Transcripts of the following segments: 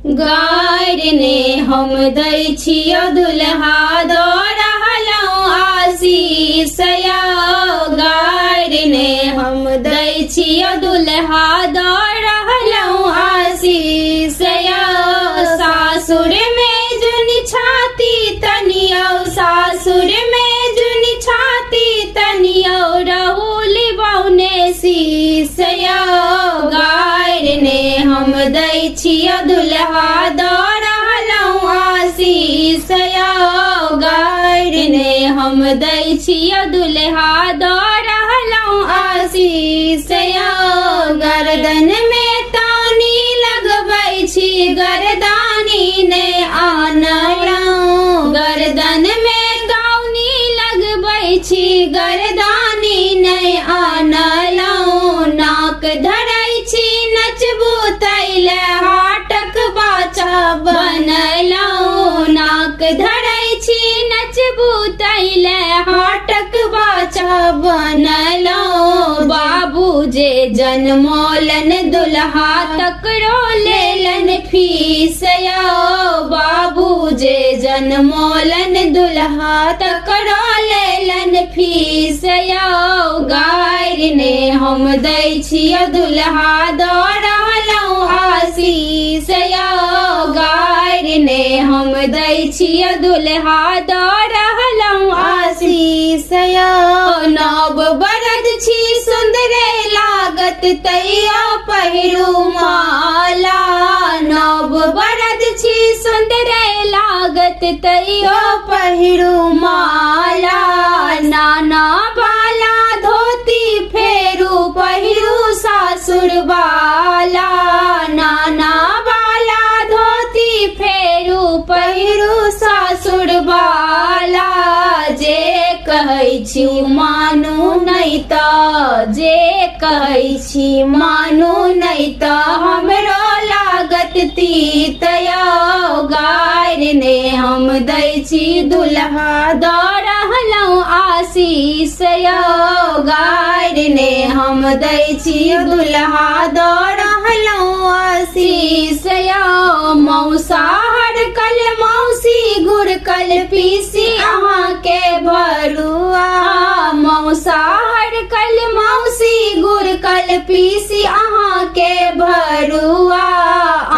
गार ने हम दै छियो दुल्हा दऽ रहलहुँ आशीष यौ। गार ने हम दै छियो दुल्हा दऽ रहलहुँ आशीष यौ। सासुर में जुनि छाती तनियो, सासुर में जुनि छाती तनियो, रहुली बौने शीश यौ। गार ने हम दै छियो दुल्हा दऽ रहलहुँ आशीष यौ। गार ने हम दै छियो दुल्हा दऽ रहलहुँ आशीष यौ। गर्दन में तानी लगबै छी, गर्दानी ने आनलहुँ। गर्दन में गौनी लगबै छी, गर्दानी ने आनलहुँ। नाक धरै छी नचबू तैले, हाटक बाचा बनलहुँ। नाक धरै छी नचबू तैले, हाटक बाचा बनलहुँ। बाबू जे जनमौलन दुल्हा तकरो लेलन फीस यौ। बाबू जे जनमौलन दुल्हा तकरो लेलन फीस यौ। गार ने हम दै छियो दुल्हा दऽ रहलहुँ आशीष यौ। गार ने हम दै छियो दुल्हा दऽ रहलहुँ आशीष यौ। नव बरद छी सुन्दरे लागत तैयो पहिरू माला। नव बरद छी सुन्दरे लागत तैयो पहिरू माला। नाना बाला धोती फेरू पहिरू सासुर वाला। नाना बाला धोती फेरू पहिरू सासुर वाला। जे कहै छी मानू नहि तऽ, जे कहै छी मानू नहि तऽ, हमरो लागत तीत यौ। गार ने हम दै छी दुल्हा दऽ रहलहुँ आशीष यौ। गार ने हम दै छी दुल्हा दऽ रहलहुँ आशीष यौ। मौसा हरकल मौसी गुड़कल पीसी अहाँके भरुआ। मौसा हरकल मौसी गुड़कल पीसी अहाँके भरुआ।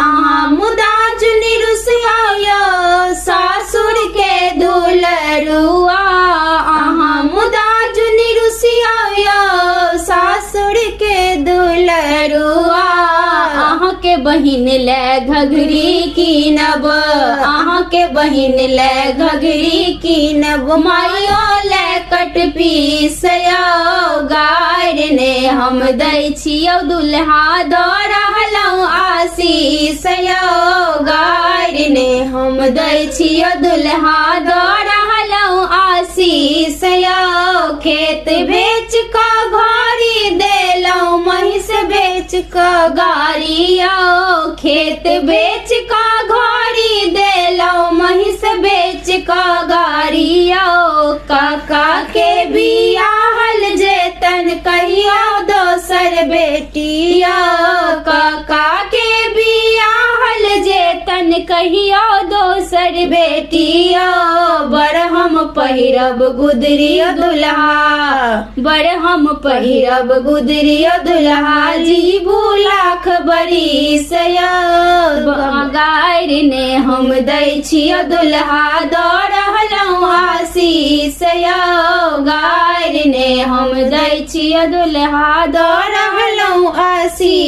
अहाँ मुदा जुनि रुसिया यौ सासुर के दुलरुआ। अहाँ मुदा जुनि रुसिया यौ सासुर के दुलरुआ। अहाँके बहिन ले घघरी कीनब, अहाँके बहिन ले घघरी कीनब, माइयो ले कट पीस यौ। गार ने हम दै छियो दुल्हा दऽ रहलहुँ आशीष यौ। गार ने हम दै छियो दुल्हा दऽ रहलहुँ आशीष यौ। खेत बेच कऽ घारी देलहुँ, महिष बेच कऽ गाड़ी यौ। खेत बेच कऽ घारी देलहुँ, महिष बेच कऽ गाड़ी यौ। काका के बियाहल जेतन कहियो दोसर बेटी यौ। काका के बियाहल जेतन कहियो दोसर बेटी यौ। बड़ हम पहिरब गुदरियो दुल्हा, बड़ हम पहिरब गुदरियो दुल्हा, जीबू लाख बरिस यौ। गार ने हम दै छियो दुल्हा दऽ रहलहुँ आशीष यौ। गार ने हम दै छियो दुल्हा दऽ रहलहुँ आशीष।